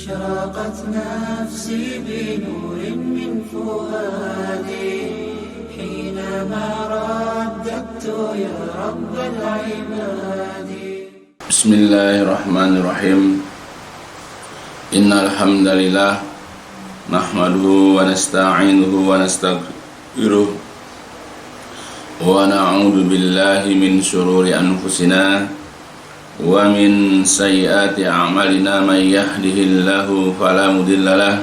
أشرقت نفسي بنور من فؤادي حينما رددت يا رب العباد. بسم الله الرحمن الرحيم. إن الحمد لله نحمده ونستعينه ونستغفره ونعوذ بالله من شرور أنفسنا ومن سيئات أعمالنا. من يهده الله فلا مضل له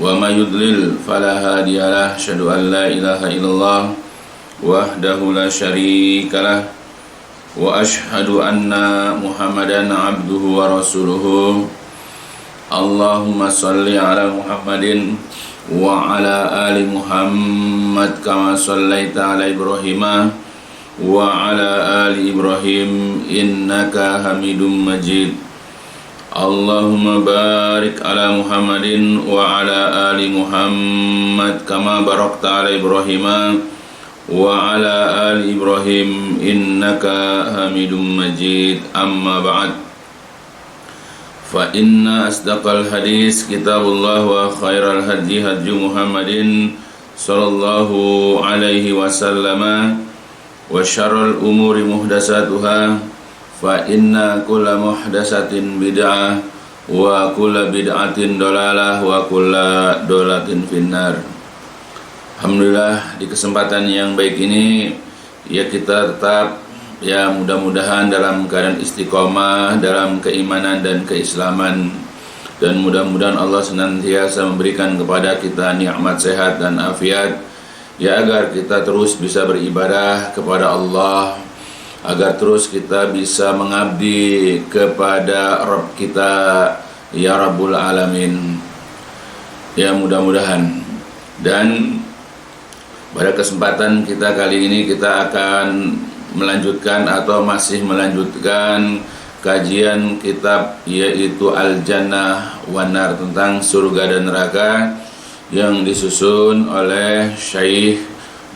ومن يضلل فلا هادي له. أشهد أن لا إله إلا الله وحده لا شريك له وأشهد أن محمدا عبده ورسوله. اللهم صل على محمد وعلى آل محمد كما صليت على إبراهيم وعلى آل إبراهيم إنك حميد مجيد. اللهم بارك على محمد وعلى آل محمد كما باركت على إبراهيم وعلى آل إبراهيم إنك حميد مجيد. أما بعد، فإن أصدق الحديث كتاب الله وخير الهدي هدي محمد صلى الله عليه وسلم وشر الأمور محدثاتها فإن كل محدثة بدعة وكل بدعة ضلالة وكل ضلالة في النار. Alhamdulillah, di kesempatan yang baik ini ya kita tetap ya mudah-mudahan dalam keadaan istiqomah dalam keimanan dan keislaman, dan mudah-mudahan Allah senantiasa memberikan kepada kita nikmat sehat dan afiat ya, agar kita terus bisa beribadah kepada Allah, agar terus kita bisa mengabdi kepada Rabb kita ya Rabbul Alamin ya, mudah-mudahan. Dan pada kesempatan kita kali ini kita akan melanjutkan atau masih melanjutkan kajian kitab yaitu Al-Jannah wan Nar, tentang surga dan neraka, yang disusun oleh Syekh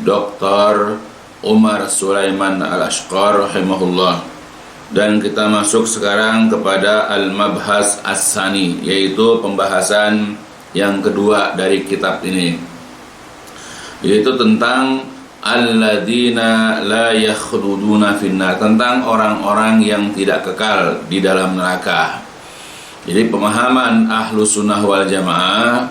Dr. Umar Sulaiman Al-Ashqar rahimahullah. Dan kita masuk sekarang kepada Al-Mabhas As-Sani, yaitu pembahasan yang kedua dari kitab ini, yaitu tentang alladzina la yakhluduna finnar, tentang orang-orang yang tidak kekal di dalam neraka. Jadi pemahaman Ahlus Sunnah wal Jamaah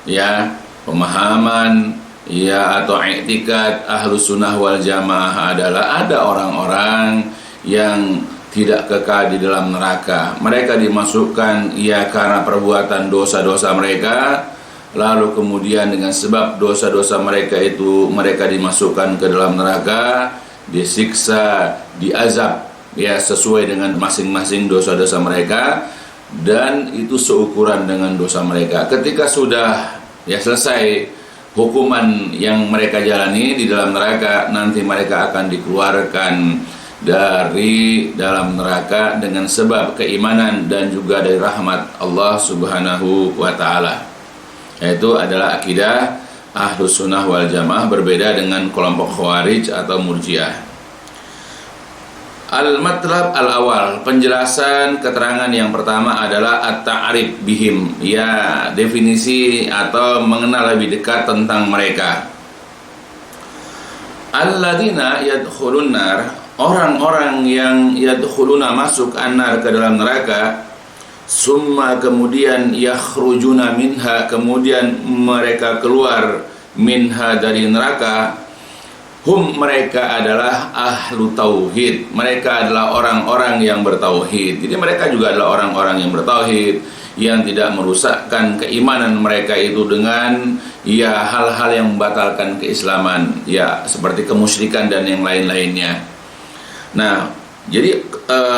ya, pemahaman ya atau i'tikad Ahlus Sunnah wal Jamaah adalah ada orang-orang yang tidak kekal di dalam neraka. Mereka dimasukkan ya karena perbuatan dosa-dosa mereka, lalu kemudian dengan sebab dosa-dosa mereka itu mereka dimasukkan ke dalam neraka, disiksa, diazab ya sesuai dengan masing-masing dosa-dosa mereka, dan itu seukuran dengan dosa mereka. Ketika sudah ya selesai hukuman yang mereka jalani di dalam neraka, nanti mereka akan dikeluarkan dari dalam neraka dengan sebab keimanan dan juga dari rahmat Allah Subhanahu wa taala. Yaitu adalah akidah Ahlus Sunnah wal Jamaah, berbeda dengan kelompok Khawarij atau Murji'ah. Al-Matlab al-awal, penjelasan keterangan yang pertama adalah at-ta'rif bihim, ya definisi atau mengenal lebih dekat tentang mereka. Alladzina yadkhulun nar, orang-orang yang yadkhuluna masuk an-nar ke dalam neraka, summa kemudian yakhrujuna minha, kemudian mereka keluar minha dari neraka. Hum, mereka adalah ahlu tauhid, mereka adalah orang-orang yang bertauhid. Jadi mereka juga adalah orang-orang yang bertauhid, yang tidak merusakkan keimanan mereka itu dengan ya hal-hal yang membatalkan keislaman ya, seperti kemusyrikan dan yang lain-lainnya. Nah, jadi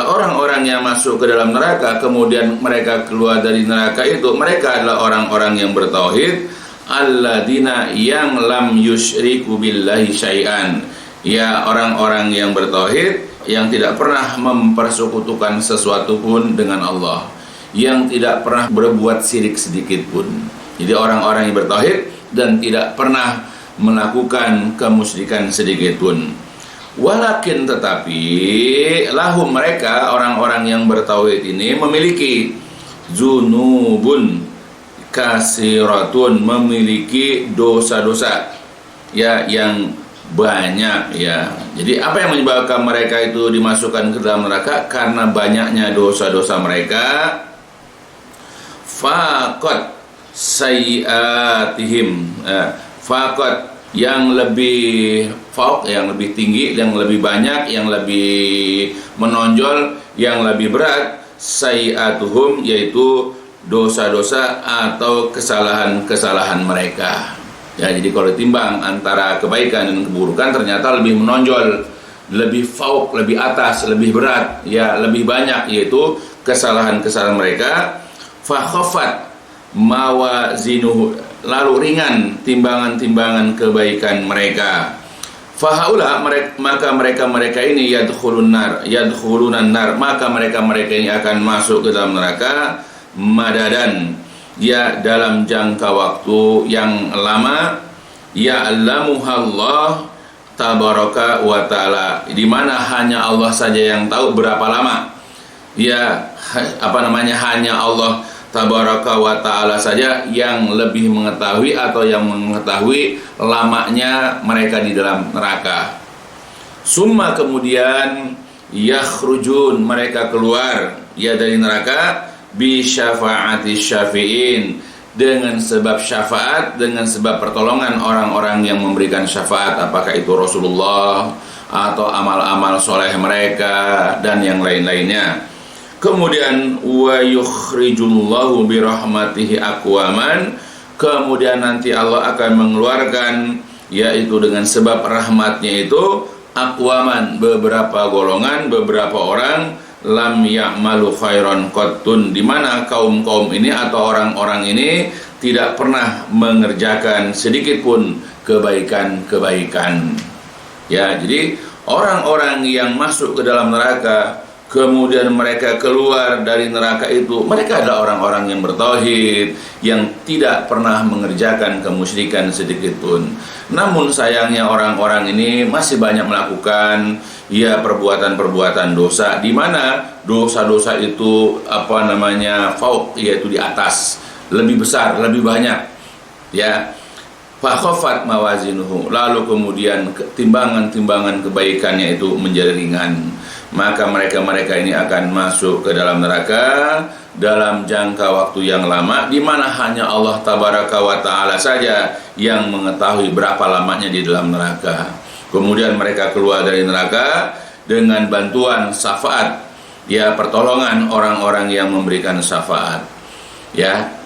orang-orang yang masuk ke dalam neraka kemudian mereka keluar dari neraka itu, mereka adalah orang-orang yang bertauhid, alladzina yang lam yusyriku billahi syai'an, ya orang-orang yang bertauhid yang tidak pernah mempersekutukan sesuatu pun dengan Allah, yang tidak pernah berbuat syirik sedikit pun. Jadi orang-orang yang bertauhid dan tidak pernah melakukan kemusyrikan sedikit pun. Walakin tetapi lahum, mereka orang-orang yang bertauhid ini memiliki zunubun kasiratun, memiliki dosa-dosa ya yang banyak ya. Jadi apa yang menyebabkan mereka itu dimasukkan ke dalam neraka? Karena banyaknya dosa-dosa mereka. Faqat sayyiatihim, faqat yang lebih fauq, yang lebih tinggi, yang lebih banyak, yang lebih menonjol, yang lebih berat, sayyiatuhum, yaitu dosa-dosa atau kesalahan-kesalahan mereka. Ya, jadi kalau ditimbang antara kebaikan dan keburukan, ternyata lebih menonjol, lebih fauq, lebih atas, lebih berat, ya lebih banyak, yaitu kesalahan-kesalahan mereka. Fa khaffat mawazinuhu, lalu ringan timbangan-timbangan kebaikan mereka. Fahaula, maka mereka ini yadkhulunan nar, maka mereka ini akan masuk ke dalam neraka madadan, ya dalam jangka waktu yang lama, ya'lamuhallah tabaraka wa ta'ala, di mana hanya Allah saja yang tahu berapa lama. Ya, hanya Allah tabaraka wa ta'ala saja yang lebih mengetahui atau yang mengetahui lamanya mereka di dalam neraka. Summa, kemudian yakhrujun, mereka keluar ya dari neraka, bi syafaati syafi'in, dengan sebab syafaat, dengan sebab pertolongan orang-orang yang memberikan syafaat, apakah itu Rasulullah atau amal-amal soleh mereka dan yang lain-lainnya. Kemudian wa yukhrijullahu birahmatihi aqwaman, kemudian nanti Allah akan mengeluarkan, yaitu dengan sebab rahmatnya itu, aqwaman, beberapa golongan, beberapa orang, lam ya'malu khairan qattun, di mana kaum-kaum ini atau orang-orang ini tidak pernah mengerjakan sedikit pun kebaikan-kebaikan. Ya, jadi orang-orang yang masuk ke dalam neraka, kemudian mereka keluar dari neraka itu, mereka adalah orang-orang yang bertauhid, yang tidak pernah mengerjakan kemusyrikan sedikit pun. Namun sayangnya orang-orang ini masih banyak melakukan ya perbuatan-perbuatan dosa, di mana dosa-dosa itu fauq, yaitu di atas, lebih besar, lebih banyak. Ya. Fa khaffat mawazinuhu, lalu kemudian timbangan-timbangan kebaikannya itu menjadi ringan. Maka mereka ini akan masuk ke dalam neraka dalam jangka waktu yang lama, di mana hanya Allah tabaraka wa ta'ala saja yang mengetahui berapa lamanya di dalam neraka. Kemudian mereka keluar dari neraka dengan bantuan syafaat, ya pertolongan orang-orang yang memberikan syafaat. Ya.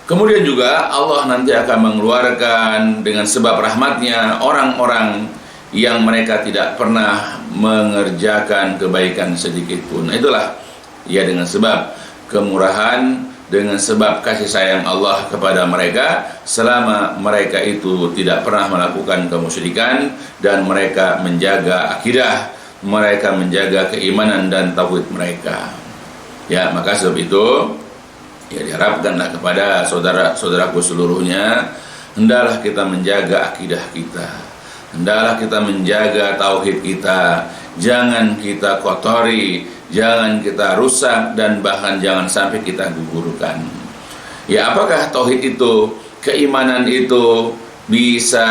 Kemudian juga Allah nanti akan mengeluarkan dengan sebab rahmatnya orang-orang yang mereka tidak pernah mengerjakan kebaikan sedikit pun. Itulah ya dengan sebab kemurahan, dengan sebab kasih sayang Allah kepada mereka, selama mereka itu tidak pernah melakukan kemusyrikan dan mereka menjaga akidah, mereka menjaga keimanan dan tauhid mereka. Ya, maka sebab itu ya diharapkanlah kepada saudara-saudaraku seluruhnya, hendaklah kita menjaga akidah kita, hendaklah kita menjaga tauhid kita, jangan kita kotori, jangan kita rusak, dan bahkan jangan sampai kita gugurkan. Ya, apakah tauhid itu, keimanan itu bisa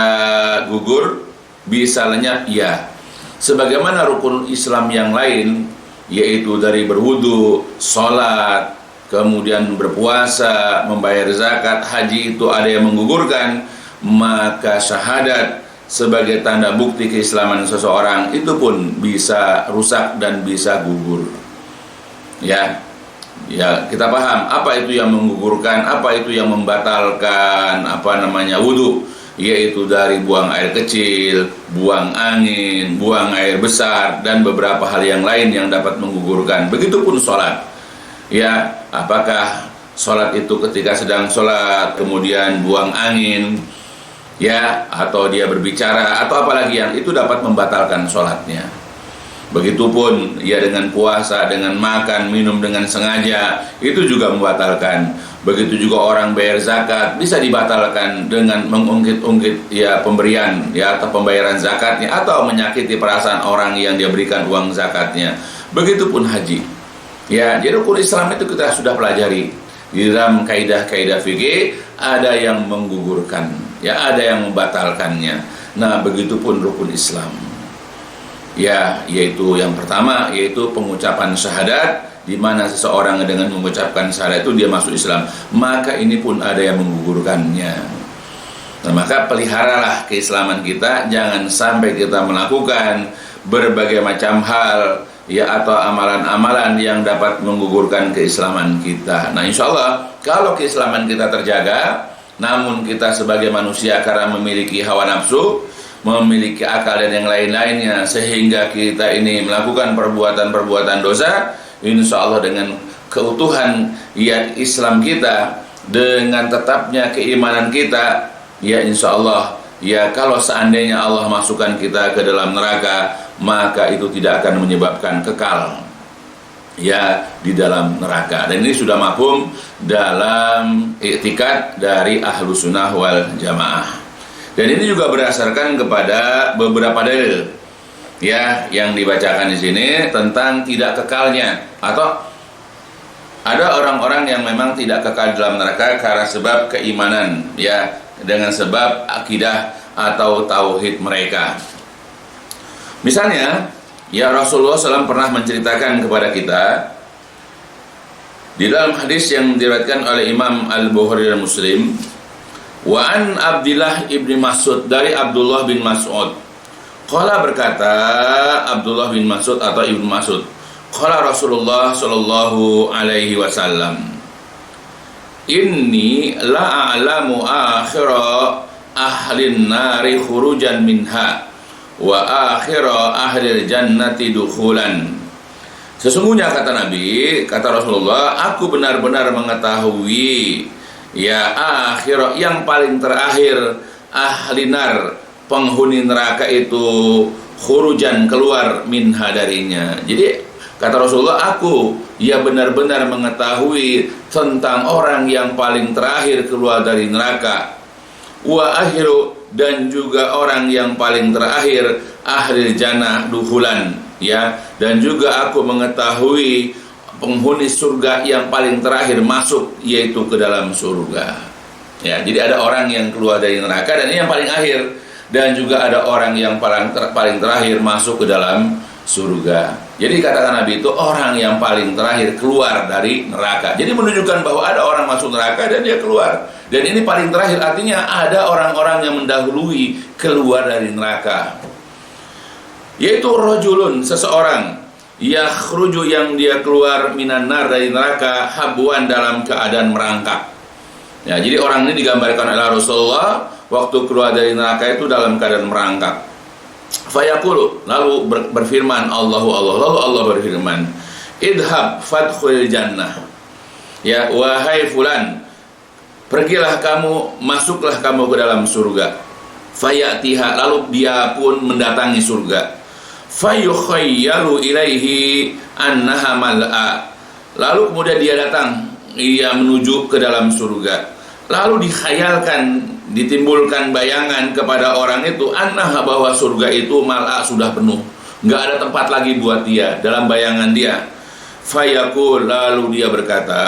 gugur, bisa lenyap? Ya. Sebagaimana rukun Islam yang lain, yaitu dari berwudu, sholat, kemudian berpuasa, membayar zakat, haji, itu ada yang menggugurkan, maka syahadat sebagai tanda bukti keislaman seseorang itu pun bisa rusak dan bisa gugur. Ya, kita paham apa itu yang menggugurkan, apa itu yang membatalkan wudu, yaitu dari buang air kecil, buang angin, buang air besar, dan beberapa hal yang lain yang dapat menggugurkan. Begitupun sholat. Ya, apakah sholat itu ketika sedang sholat kemudian buang angin, ya, atau dia berbicara, atau apalagi yang itu dapat membatalkan sholatnya. Begitupun ya dengan puasa, dengan makan, minum dengan sengaja, itu juga membatalkan. Begitu juga orang bayar zakat, bisa dibatalkan dengan mengungkit-ungkit ya pemberian ya atau pembayaran zakatnya, atau menyakiti perasaan orang yang dia berikan uang zakatnya. Begitupun haji. Ya, jadi rukun Islam itu kita sudah pelajari. Di dalam kaidah-kaidah fikih ada yang menggugurkan, ya ada yang membatalkannya. Nah, begitupun rukun Islam. Ya, yaitu yang pertama yaitu pengucapan syahadat, di mana seseorang dengan mengucapkan syahadat itu dia masuk Islam, maka ini pun ada yang menggugurkannya. Nah, maka peliharalah keislaman kita, jangan sampai kita melakukan berbagai macam hal ya atau amalan-amalan yang dapat menggugurkan keislaman kita. Nah, insya Allah kalau keislaman kita terjaga, namun kita sebagai manusia karena memiliki hawa nafsu, memiliki akal dan yang lain-lainnya, sehingga kita ini melakukan perbuatan-perbuatan dosa, insya Allah dengan keutuhan ya Islam kita, dengan tetapnya keimanan kita, ya insya Allah ya kalau seandainya Allah masukkan kita ke dalam neraka, maka itu tidak akan menyebabkan kekal ya di dalam neraka. Dan ini sudah mafhum dalam i'tikad dari Ahlus Sunnah wal Jamaah. Dan ini juga berdasarkan kepada beberapa dalil ya yang dibacakan di sini tentang tidak kekalnya, atau ada orang-orang yang memang tidak kekal dalam neraka karena sebab keimanan ya, dengan sebab akidah atau tauhid mereka. Misalnya ya Rasulullah SAW pernah menceritakan kepada kita di dalam hadis yang diriwayatkan oleh Imam Al-Bukhari dan Muslim, wa an Abdullah ibni Mas'ud, dari Abdullah bin Mas'ud, qala berkata Abdullah bin Mas'ud atau Ibnu Mas'ud, qala Rasulullah sallallahu alaihi wasallam, inni la a'lamu akhira ahlin nari khurujan minha wa akhira ahlil jannati dukhulan. Sesungguhnya kata Nabi, kata Rasulullah, aku benar-benar mengetahui ya akhir, yang paling terakhir ahli nar, penghuni neraka itu khurujan, keluar minha darinya. Jadi kata Rasulullah, aku ya benar-benar mengetahui tentang orang yang paling terakhir keluar dari neraka, wa akhiru, dan juga orang yang paling terakhir ahli jannah dukhulan ya, dan juga aku mengetahui penghuni surga yang paling terakhir masuk, yaitu ke dalam surga. Ya, jadi ada orang yang keluar dari neraka dan ini yang paling akhir, dan juga ada orang yang paling terakhir masuk ke dalam surga. Jadi katakan Nabi itu orang yang paling terakhir keluar dari neraka. Jadi menunjukkan bahwa ada orang masuk neraka dan dia keluar. Dan ini paling terakhir, artinya ada orang-orang yang mendahului keluar dari neraka. Yaitu rajulun, seseorang, yakhruju, yang dia keluar minan nar, dari neraka, habwan, dalam keadaan merangkak. Ya, jadi orang ini digambarkan oleh Rasulullah waktu keluar dari neraka itu dalam keadaan merangkak. Fayaqulu, lalu berfirman lalu Allah berfirman, idhab fadkhul jannah, ya wahai fulan, pergilah kamu, masuklah kamu ke dalam surga. Fayatiha, lalu dia pun mendatangi surga. Fayukhayyalu ilaihi annaha mal'a, lalu kemudian dia datang, ia menuju ke dalam surga. Lalu dikhayalkan, ditimbulkan bayangan kepada orang itu, annaha, bahwa surga itu mal'a, sudah penuh, nggak ada tempat lagi buat dia dalam bayangan dia. Fayaqul, lalu dia berkata,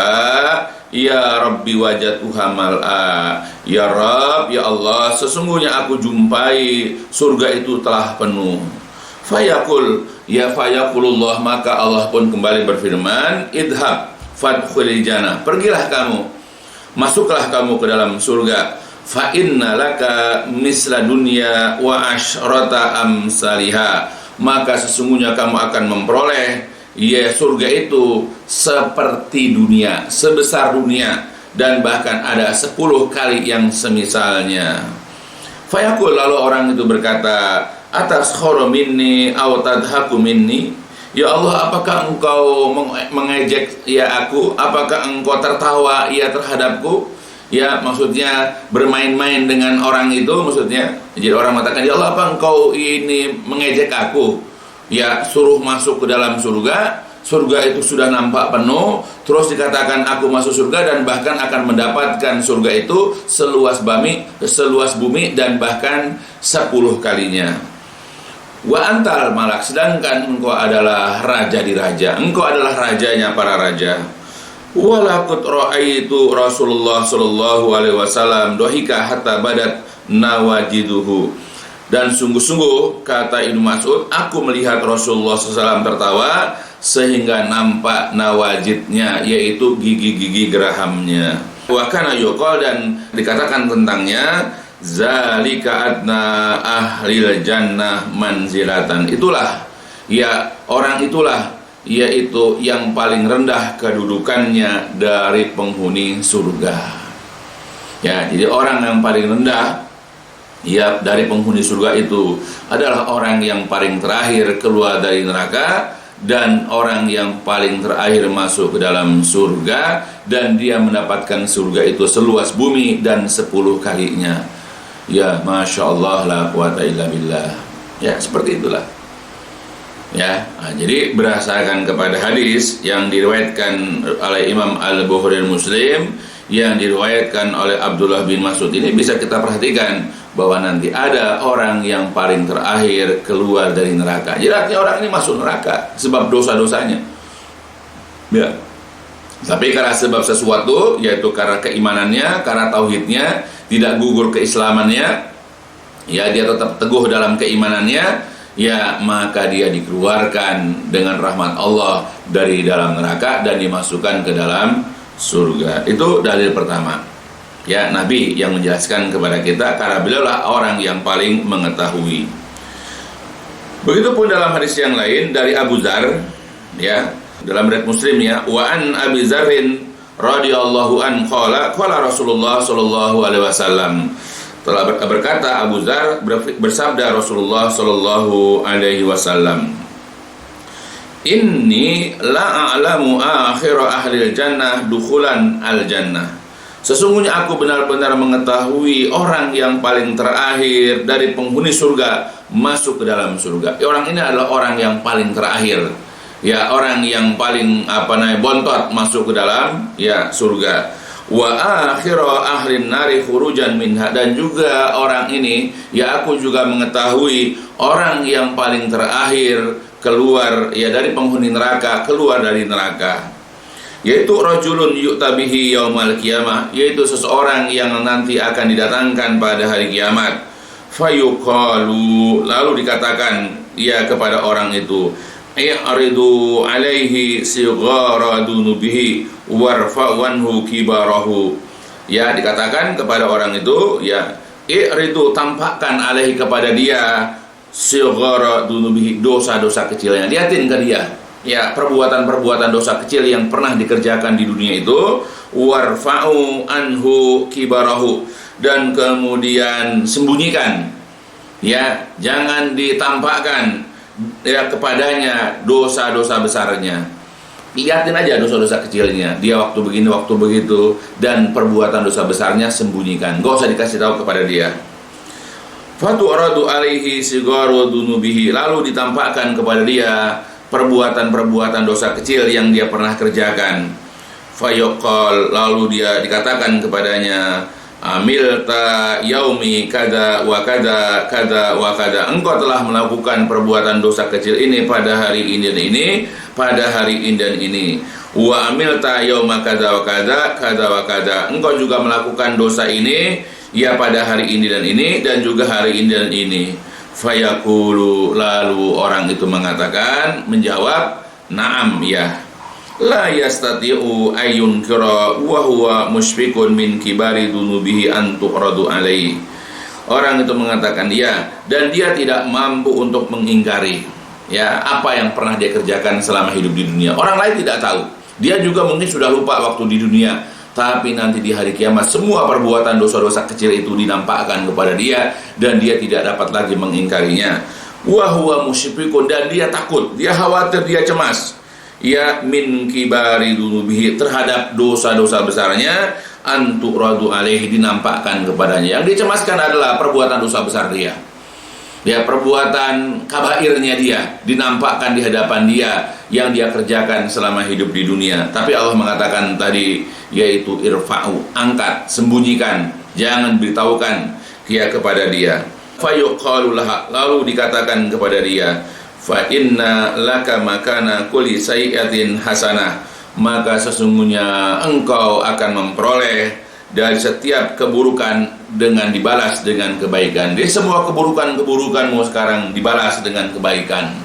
ya Rabbi wajatuha mal'a, ya Rabb, ya Allah, sesungguhnya aku jumpai surga itu telah penuh. Fayaqul, ya fayaqulullah, maka Allah pun kembali berfirman, idhab fadkhulil jannah, pergilah kamu, masuklah kamu ke dalam surga. Fa inna laka misla dunya wa asyrata amsalihha, maka sesungguhnya kamu akan memperoleh ya surga itu seperti dunia, sebesar dunia, dan bahkan ada 10 kali yang semisalnya. Fayaqul, lalu orang itu berkata, ataskhuru minni aw tadhaku minni, ya Allah, apakah engkau mengejek ya aku, apakah engkau tertawa ya terhadapku? Ya, maksudnya bermain-main dengan orang itu, maksudnya. Jadi orang mengatakan, ya Allah, apa engkau ini mengejek aku? Ya, suruh masuk ke dalam surga, surga itu sudah nampak penuh, terus dikatakan aku masuk surga, dan bahkan akan mendapatkan surga itu seluas bumi dan bahkan 10 kalinya. Wa antal malak, sedangkan engkau adalah raja di raja, engkau adalah rajanya para raja. Walaqad ra'aitu Rasulullah sallallahu alaihi wasallam dohika hatta badat nawajiduhu. Dan sungguh-sungguh, kata Ibnu Mas'ud, aku melihat Rasulullah SAW tertawa sehingga nampak nawajidnya, yaitu gigi-gigi gerahamnya. Wa kana yuqal, dan dikatakan tentangnya, zalika adna ahlil jannah manzilatan. Itulah, ya orang itulah, yaitu yang paling rendah kedudukannya dari penghuni surga. Ya, jadi orang yang paling rendah, ya, dari penghuni surga itu adalah orang yang paling terakhir keluar dari neraka, dan orang yang paling terakhir masuk ke dalam surga, dan dia mendapatkan surga itu seluas bumi dan 10 kalinya. Ya, Masya Allah, la quwata illa billah. Ya, seperti itulah. Ya, jadi berdasarkan kepada hadis yang diriwayatkan oleh Imam Al-Bukhari Muslim, yang diriwayatkan oleh Abdullah bin Mas'ud ini, bisa kita perhatikan bahwa nanti ada orang yang paling terakhir keluar dari neraka. Jadi artinya orang ini masuk neraka sebab dosa-dosanya. Ya. Tapi karena sebab sesuatu, yaitu karena keimanannya, karena tauhidnya, tidak gugur keislamannya, ya, dia tetap teguh dalam keimanannya, ya, maka dia dikeluarkan dengan rahmat Allah dari dalam neraka dan dimasukkan ke dalam surga. Itu dalil pertama. Ya, Nabi yang menjelaskan kepada kita, karena beliaulah orang yang paling mengetahui. Begitupun dalam hadis yang lain dari Abu Dzar, ya, dalam riwayat Muslim, ya, wa an Abi Dzarrin radhiyallahu an qala Rasulullah sallallahu alaihi wasallam. Telah berkata Abu Dzar, bersabda Rasulullah sallallahu alaihi wasallam, inni la a'lamu akhir ahli jannah dukhulan al jannah. Sesungguhnya aku benar-benar mengetahui orang yang paling terakhir dari penghuni surga masuk ke dalam surga. Orang ini adalah orang yang paling terakhir, ya, orang yang paling bontot masuk ke dalam, ya, surga. Wa akhiru ahli nari khurujan minha, dan juga orang ini, ya, aku juga mengetahui orang yang paling terakhir keluar, ya, dari penghuni neraka, keluar dari neraka, yaitu rajulun yu'tabihi yaumal qiyamah, yaitu seseorang yang nanti akan didatangkan pada hari kiamat. Fayuqalu, lalu dikatakan, ya, kepada orang itu, i'ridu alaihi sighara dunubihi warfa'wanhu kibarahu. Ya, dikatakan kepada orang itu, ya, i'ridu, tampakkan alaihi, kepada dia, sighara dunubihi, dosa-dosa kecilnya, lihatin ke dia, ya, perbuatan-perbuatan dosa kecil yang pernah dikerjakan di dunia itu, warfa'u anhu kibarahu, dan kemudian sembunyikan, ya, jangan ditampakkan, ya, kepadanya dosa-dosa besarnya. Lihatin aja dosa-dosa kecilnya, dia waktu begini, waktu begitu, dan perbuatan dosa besarnya sembunyikan, gak usah dikasih tahu kepada dia. Fatu'radu alaihi sigaru dunubihi, lalu ditampakkan kepada dia perbuatan-perbuatan dosa kecil yang dia pernah kerjakan. Fayuqal, lalu dia dikatakan kepadanya, amilta yaumi kada wa kada kada wa kada, engkau telah melakukan perbuatan dosa kecil ini pada hari ini dan ini, pada hari ini dan ini. Wa amilta yauma kada wa kada kada wa kada, engkau juga melakukan dosa ini, ya, pada hari ini dan juga hari ini dan ini. Fayaqulu, lalu orang itu mengatakan, menjawab, na'am, ya. La yastati'u ayyunkira wa huwa musyfiqun min kibari dunubihi an tu'radu alaihi. Orang itu mengatakan, ya, dan dia tidak mampu untuk mengingkari, ya, apa yang pernah dia kerjakan selama hidup di dunia. Orang lain tidak tahu, dia juga mungkin sudah lupa waktu di dunia, tapi nanti di hari kiamat semua perbuatan dosa-dosa kecil itu dinampakkan kepada dia, dan dia tidak dapat lagi mengingkarinya. Wa huwa musyfiqun, dan dia takut, dia khawatir, dia cemas, ya, min kibari dunubihi, terhadap dosa-dosa besarnya, antu'radu alaihi, dinampakkan kepadanya. Yang dicemaskan adalah perbuatan dosa besar dia, ya, perbuatan kabairnya dia dinampakkan di hadapan dia yang dia kerjakan selama hidup di dunia. Tapi Allah mengatakan tadi, yaitu irfa'u, angkat, sembunyikan, jangan beritahukan, ya, kepada dia. Fayuqalu laha, lalu dikatakan kepada dia, fa inna laka makana kulli sayyi'atin hasanah maka sesungguhnya engkau akan memperoleh dari setiap keburukan dengan dibalas dengan kebaikan. Jadi semua keburukanmu sekarang dibalas dengan kebaikan.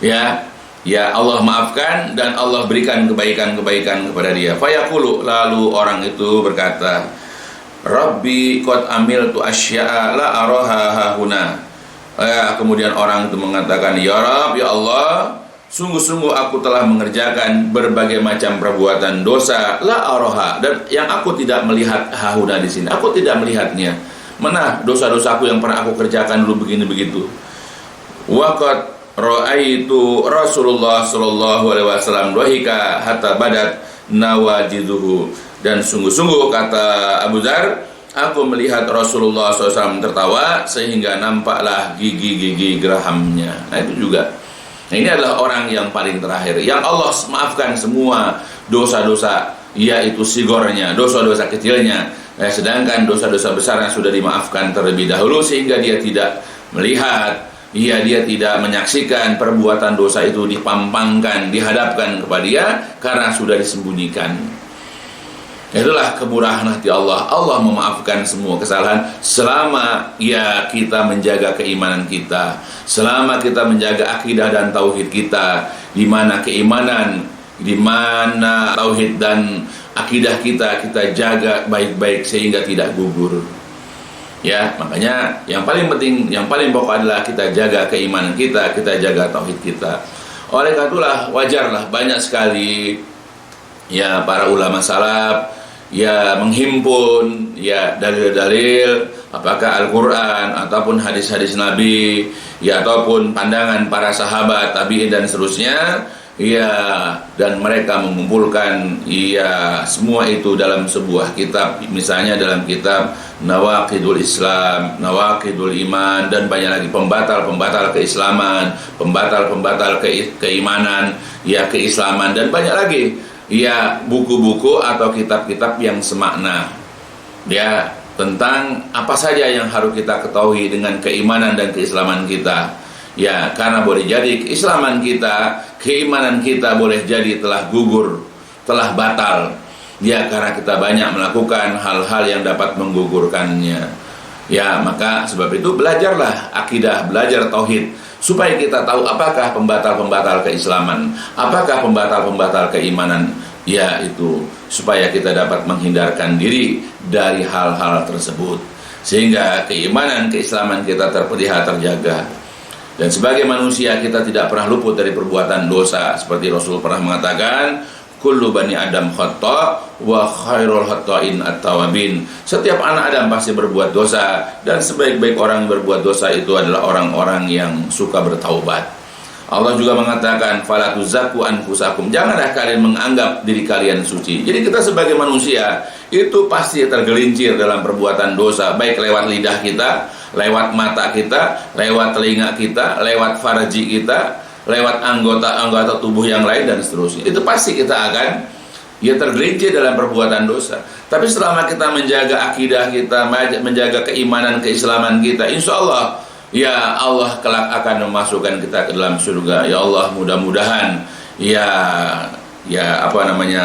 Ya Allah maafkan dan Allah berikan kebaikan-kebaikan kepada dia. Fayaqulu, lalu orang itu berkata, Rabbi qad amiltu asya'a la araha hahuna. Kemudian orang itu mengatakan, ya Rabb, ya Allah, sungguh-sungguh aku telah mengerjakan berbagai macam perbuatan dosa, la araha, dan yang aku tidak melihat hahuna di sini. Aku tidak melihatnya. Mana dosa-dosaku yang pernah aku kerjakan dulu begini begitu. Waqad ra'aitu Rasulullah sallallahu alaihi wasallam dhahika hatta badat nawajiduhu. Dan sungguh-sungguh, kata Abu Dzar, aku melihat Rasulullah SAW tertawa sehingga nampaklah gigi-gigi gerahamnya. Nah itu juga. Nah, ini adalah orang yang paling terakhir, yang Allah maafkan semua dosa-dosa, yaitu sigornya, dosa-dosa kecilnya. Sedangkan dosa-dosa besarnya sudah dimaafkan terlebih dahulu, sehingga dia tidak melihat, dia tidak menyaksikan perbuatan dosa itu dipampangkan, dihadapkan kepada dia karena sudah disembunyikan. Itulah kemurahan hati Allah. Allah memaafkan semua kesalahan selama kita menjaga keimanan kita, selama kita menjaga akidah dan tauhid kita, di mana keimanan, di mana tauhid dan akidah kita jaga baik-baik sehingga tidak gugur. Ya, makanya yang paling penting, yang paling pokok adalah kita jaga keimanan kita jaga tauhid kita. Oleh karena itulah wajarlah banyak sekali para ulama salaf menghimpun dalil-dalil, apakah Al-Quran ataupun hadis-hadis Nabi, ataupun pandangan para sahabat, tabi'in dan seterusnya, dan mereka mengumpulkan semua itu dalam sebuah kitab, misalnya dalam kitab Nawaqidul Islam, Nawaqidul Iman, dan banyak lagi pembatal-pembatal keislaman, pembatal-pembatal keimanan, keislaman, dan banyak lagi buku-buku atau kitab-kitab yang semakna tentang apa saja yang harus kita ketahui dengan keimanan dan keislaman kita. Karena boleh jadi keislaman kita, keimanan kita boleh jadi telah gugur, telah batal, karena kita banyak melakukan hal-hal yang dapat menggugurkannya. Maka sebab itu belajarlah akidah, belajar tauhid, supaya kita tahu apakah pembatal-pembatal keislaman, apakah pembatal-pembatal keimanan, itu supaya kita dapat menghindarkan diri dari hal-hal tersebut, sehingga keimanan, keislaman kita terpelihara, terjaga. Dan sebagai manusia kita tidak pernah luput dari perbuatan dosa, seperti Rasul pernah mengatakan, kullu bani Adam khata' wa khairul khata'in at-tawabin. Setiap anak Adam pasti berbuat dosa, dan sebaik-baik orang yang berbuat dosa itu adalah orang-orang yang suka bertaubat. Allah juga mengatakan, fala tuzakku anfusakum, janganlah kalian menganggap diri kalian suci. Jadi kita sebagai manusia itu pasti tergelincir dalam perbuatan dosa, baik lewat lidah kita, lewat mata kita, lewat telinga kita, lewat farji kita, lewat anggota-anggota tubuh yang lain, dan seterusnya. Itu pasti kita akan tergelincir dalam perbuatan dosa. Tapi selama kita menjaga akidah kita, menjaga keimanan, keislaman kita, insya Allah Allah kelak akan memasukkan kita ke dalam surga. Ya Allah, mudah-mudahan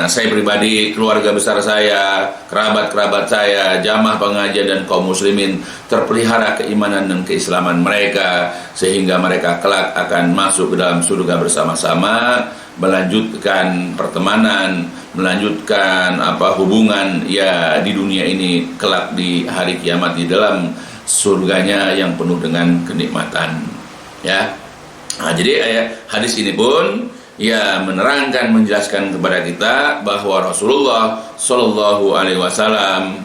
saya pribadi, keluarga besar saya, kerabat-kerabat saya, jamaah pengajian dan kaum muslimin terpelihara keimanan dan keislaman mereka, sehingga mereka kelak akan masuk ke dalam surga bersama-sama, melanjutkan pertemanan, melanjutkan hubungan di dunia ini, kelak di hari kiamat di dalam surganya yang penuh dengan kenikmatan. Jadi hadis ini pun menerangkan, menjelaskan kepada kita bahwa Rasulullah Shallallahu Alaihi Wasallam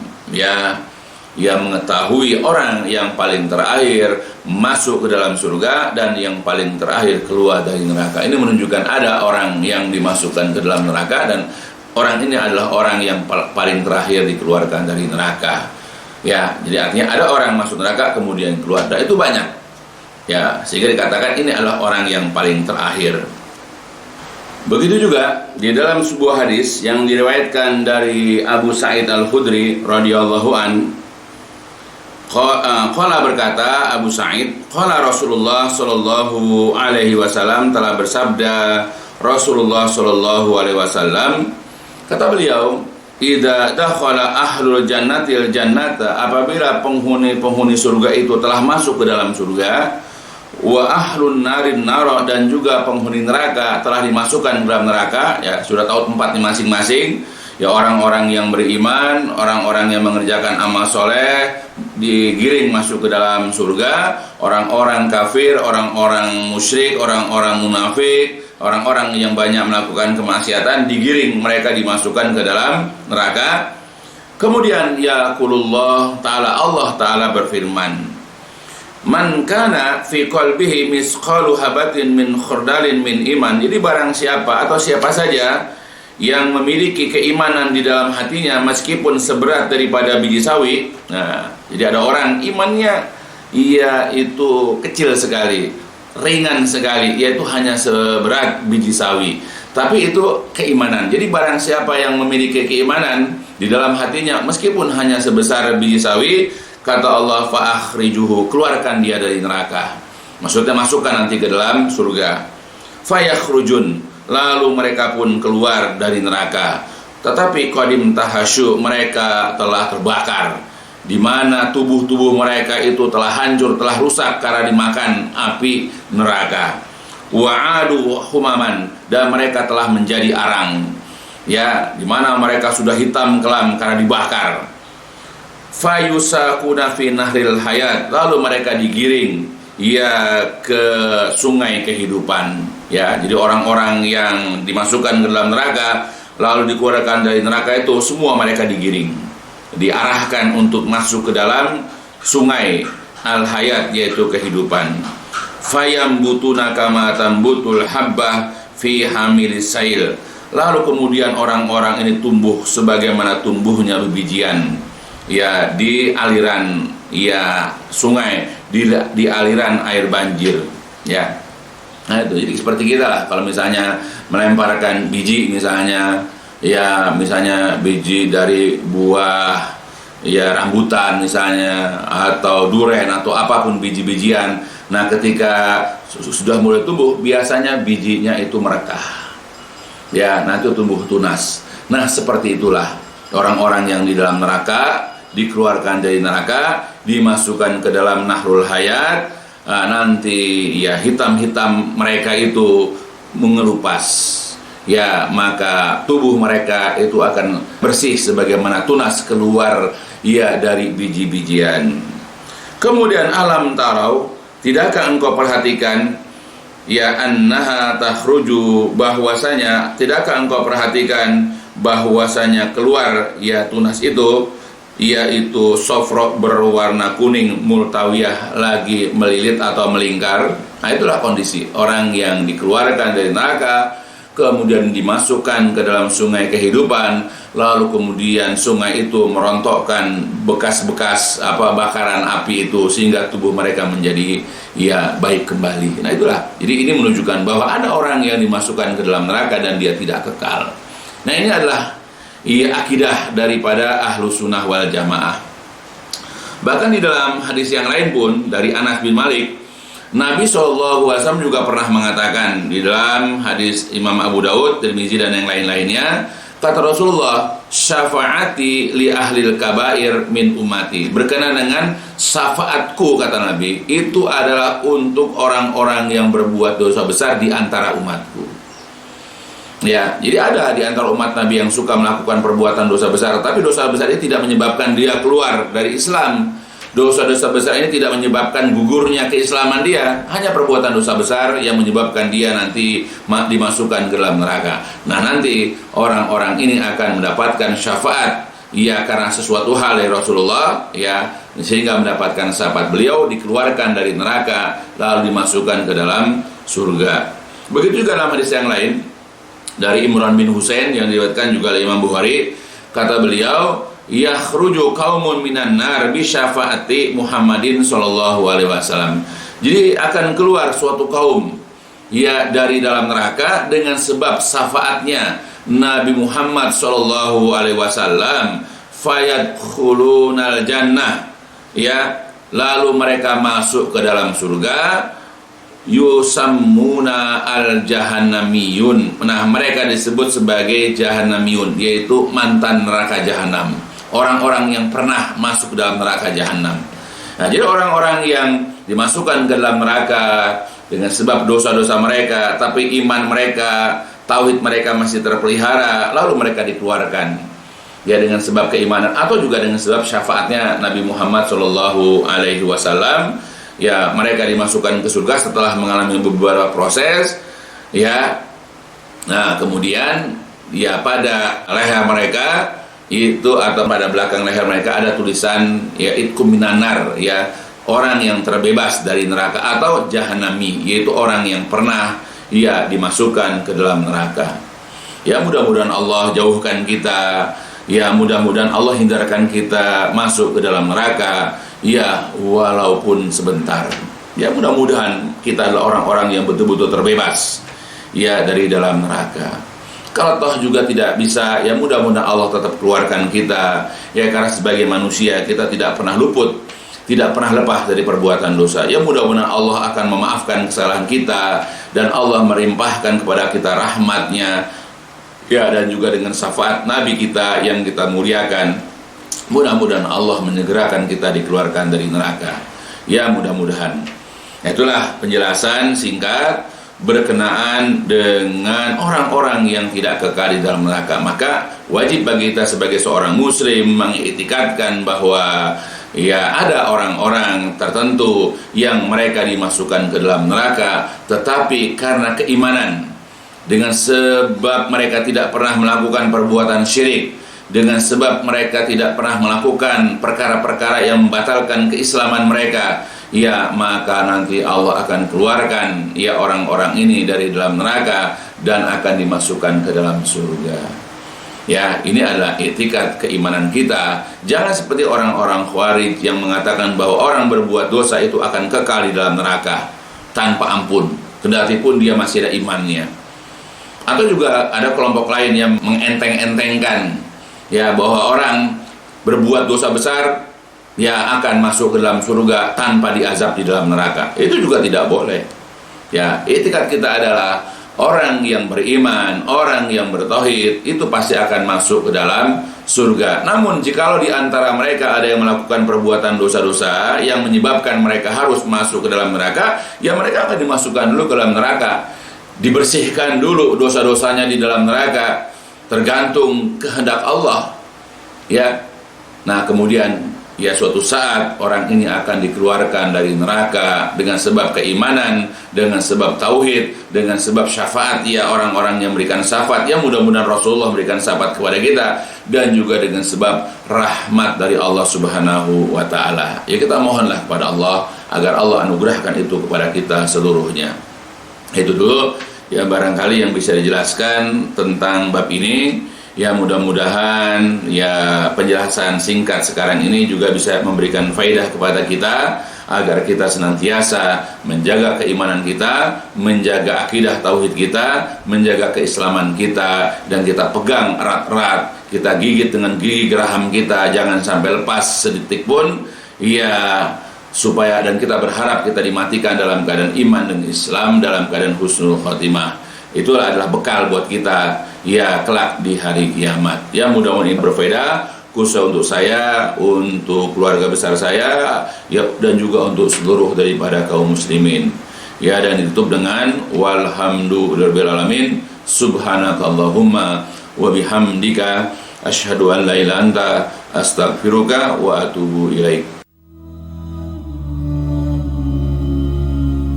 mengetahui orang yang paling terakhir masuk ke dalam surga dan yang paling terakhir keluar dari neraka. Ini menunjukkan ada orang yang dimasukkan ke dalam neraka, dan orang ini adalah orang yang paling terakhir dikeluarkan dari neraka. Jadi artinya ada orang masuk neraka kemudian keluar, dan itu banyak. Sehingga dikatakan ini adalah orang yang paling terakhir. Begitu juga di dalam sebuah hadis yang diriwayatkan dari Abu Sa'id Al-Khudri radhiyallahu an, qala berkata Abu Sa'id, qala Rasulullah sallallahu alaihi wasallam, telah bersabda Rasulullah Shallallahu Alaihi Wasallam, kata beliau, idza dakhala ahlul jannatil jannata, apabila penghuni surga itu telah masuk ke dalam surga, wa ahlun narin nara, dan juga penghuni neraka telah dimasukkan ke dalam neraka, ya sudah tahu tempatnya masing-masing, ya orang-orang yang beriman, orang-orang yang mengerjakan amal soleh digiring masuk ke dalam surga, orang-orang kafir, orang-orang musyrik, orang-orang munafik, orang-orang yang banyak melakukan kemaksiatan digiring, mereka dimasukkan ke dalam neraka. Kemudian yaqulullah ta'ala, Allah ta'ala berfirman, man kana fi qalbihi misqalu habatin min khardalin min iman. Jadi barang siapa atau siapa saja yang memiliki keimanan di dalam hatinya meskipun seberat daripada biji sawi. Nah, jadi ada orang imannya itu kecil sekali, ringan sekali, yaitu hanya seberat biji sawi, tapi itu keimanan. Jadi barang siapa yang memiliki keimanan di dalam hatinya meskipun hanya sebesar biji sawi, kata Allah, fa akhrijuhu, keluarkan dia dari neraka. Maksudnya masukkan nanti ke dalam surga. Fa yakhrujun, lalu mereka pun keluar dari neraka. Tetapi qadim tahasyu, mereka telah terbakar, di mana tubuh-tubuh mereka itu telah hancur, telah rusak karena dimakan api neraka. Wa'adu humaman, dan mereka telah menjadi arang, ya, di mana mereka sudah hitam kelam karena dibakar. Fayusakuna fi nahril hayat, lalu mereka digiring ya ke sungai kehidupan, ya. Jadi orang-orang yang dimasukkan ke dalam neraka lalu dikeluarkan dari neraka itu semua mereka digiring, diarahkan untuk masuk ke dalam sungai al-hayat, yaitu kehidupan. Fayambutuna kama tambutul habbah fi hamilis sail, lalu kemudian orang-orang ini tumbuh sebagaimana tumbuhnya bijian, ya, di aliran, ya, sungai, di aliran air banjir, ya. Nah itu, jadi seperti kita lah, kalau misalnya melemparkan biji, misalnya, ya, misalnya biji dari buah, ya, rambutan misalnya, atau duren, atau apapun biji-bijian. Nah ketika sudah mulai tumbuh, biasanya bijinya itu merekah, ya, nanti tumbuh tunas. Nah seperti itulah orang-orang yang di dalam neraka, dikeluarkan dari neraka, dimasukkan ke dalam nahrul hayat. Nanti ya hitam-hitam mereka itu mengelupas, ya, maka tubuh mereka itu akan bersih sebagaimana tunas keluar, ya, dari biji-bijian. Kemudian alam tarau, tidakkah engkau perhatikan, ya, annaha takhruju, bahwasanya, tidakkah engkau perhatikan bahwasanya keluar, ya, tunas itu, yaitu sofro, berwarna kuning, multawiyah, lagi melilit atau melingkar. Nah itulah kondisi orang yang dikeluarkan dari neraka, kemudian dimasukkan ke dalam sungai kehidupan, lalu kemudian sungai itu merontokkan bekas-bekas bakaran api itu sehingga tubuh mereka menjadi, ya, baik kembali. Nah itulah, jadi ini menunjukkan bahwa ada orang yang dimasukkan ke dalam neraka dan dia tidak kekal. Nah ini adalah, iya, akidah daripada ahlu sunnah wal jamaah. Bahkan di dalam hadis yang lain pun dari Anas bin Malik, Nabi SAW juga pernah mengatakan di dalam hadis Imam Abu Daud, Tirmizi, dan yang lain-lainnya, kata Rasulullah, syafaati li ahlil kabair min ummati, berkenaan dengan syafaatku, kata Nabi, itu adalah untuk orang-orang yang berbuat dosa besar di antara umatku. Ya, jadi ada di antara umat Nabi yang suka melakukan perbuatan dosa besar, tapi dosa besar ini tidak menyebabkan dia keluar dari Islam. Dosa-dosa besar ini tidak menyebabkan gugurnya keislaman dia, hanya perbuatan dosa besar yang menyebabkan dia nanti dimasukkan ke dalam neraka. Nah nanti orang-orang ini akan mendapatkan syafaat, ya, karena sesuatu hal dari Rasulullah, ya, sehingga mendapatkan syafaat beliau, dikeluarkan dari neraka lalu dimasukkan ke dalam surga. Begitu juga dalam hadis yang lain dari Imran bin Husain yang diriwayatkan juga oleh Imam Bukhari, kata beliau, yakhruju qaumun minan nar bi syafaati Muhammadin sallallahu alaihi wasallam. Jadi akan keluar suatu kaum, ya, dari dalam neraka dengan sebab syafaatnya Nabi Muhammad sallallahu alaihi wasallam, fayadkhulunal jannah, ya, lalu mereka masuk ke dalam surga. yusammuna al-jahannamiyun. Nah, mereka disebut sebagai jahannamiyun, yaitu mantan neraka jahanam, orang-orang yang pernah masuk ke dalam neraka jahanam. Nah, jadi orang-orang yang dimasukkan ke dalam neraka dengan sebab dosa-dosa mereka, tapi iman mereka, tauhid mereka masih terpelihara, lalu mereka dikeluarkan ya dengan sebab keimanan atau juga dengan sebab syafaatnya Nabi Muhammad SAW. Ya, mereka dimasukkan ke surga setelah mengalami beberapa proses ya. Nah, kemudian ya pada leher mereka itu atau pada belakang leher mereka ada tulisan ya itkum minanar, ya, orang yang terbebas dari neraka, atau jahannami, yaitu orang yang pernah ya dimasukkan ke dalam neraka. Ya, mudah-mudahan Allah jauhkan kita, ya, mudah-mudahan Allah hindarkan kita masuk ke dalam neraka, ya, walaupun sebentar. Ya, mudah-mudahan kita adalah orang-orang yang betul-betul terbebas ya dari dalam neraka. Kalau toh juga tidak bisa, ya mudah-mudahan Allah tetap keluarkan kita, ya, karena sebagai manusia kita tidak pernah luput, tidak pernah lepas dari perbuatan dosa. Ya, mudah-mudahan Allah akan memaafkan kesalahan kita dan Allah melimpahkan kepada kita rahmatnya, ya, dan juga dengan syafaat Nabi kita yang kita muliakan. Mudah-mudahan Allah menyegerakan kita dikeluarkan dari neraka. Ya, mudah-mudahan. Itulah penjelasan singkat berkenaan dengan orang-orang yang tidak kekal di dalam neraka. Maka wajib bagi kita sebagai seorang muslim mengiktikadkan bahwa ya ada orang-orang tertentu yang mereka dimasukkan ke dalam neraka, tetapi karena keimanan, dengan sebab mereka tidak pernah melakukan perbuatan syirik, dengan sebab mereka tidak pernah melakukan perkara-perkara yang membatalkan keislaman mereka, ya, maka nanti Allah akan keluarkan ya orang-orang ini dari dalam neraka dan akan dimasukkan ke dalam surga. Ya, ini adalah etikat keimanan kita. Jangan seperti orang-orang Khawarij yang mengatakan bahwa orang berbuat dosa itu akan kekal di dalam neraka tanpa ampun, kendati pun dia masih ada imannya. Atau juga ada kelompok lain yang mengenteng-entengkan ya bahwa orang berbuat dosa besar ya akan masuk ke dalam surga tanpa diazab di dalam neraka. Itu juga tidak boleh. Ya, etikat kita adalah orang yang beriman, orang yang bertauhid itu pasti akan masuk ke dalam surga. Namun jikalau di antara mereka ada yang melakukan perbuatan dosa-dosa yang menyebabkan mereka harus masuk ke dalam neraka, ya mereka akan dimasukkan dulu ke dalam neraka, dibersihkan dulu dosa-dosanya di dalam neraka, tergantung kehendak Allah. Ya. Nah, kemudian ya suatu saat orang ini akan dikeluarkan dari neraka dengan sebab keimanan, dengan sebab tauhid, dengan sebab syafaat ya orang-orang yang memberikan syafaat. Ya, mudah-mudahan Rasulullah memberikan syafaat kepada kita, dan juga dengan sebab rahmat dari Allah Subhanahu wa taala. Ya, kita mohonlah kepada Allah agar Allah anugerahkan itu kepada kita seluruhnya. Itu dulu ya barangkali yang bisa dijelaskan tentang bab ini. Ya, mudah-mudahan ya penjelasan singkat sekarang ini juga bisa memberikan faedah kepada kita agar kita senantiasa menjaga keimanan kita, menjaga akidah tauhid kita, menjaga keislaman kita, dan kita pegang erat-erat, kita gigit dengan gigi geraham kita, jangan sampai lepas sedetik pun. Ya, supaya dan kita berharap kita dimatikan dalam keadaan iman dan Islam, dalam keadaan husnul khotimah. Itulah adalah bekal buat kita ya kelak di hari kiamat. Ya, mudah-mudahan ini berfaedah khusus untuk saya, untuk keluarga besar saya, ya, dan juga untuk seluruh daripada kaum muslimin. Ya, dan ditutup dengan walhamdulillahirabbil alamin. Subhanakallahumma wa bihamdika asyhadu an la ilaha illa anta astaghfiruka wa atubu ilaik.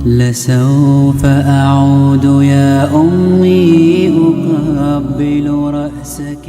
لسوف أعود يا أمي أقبل رأسك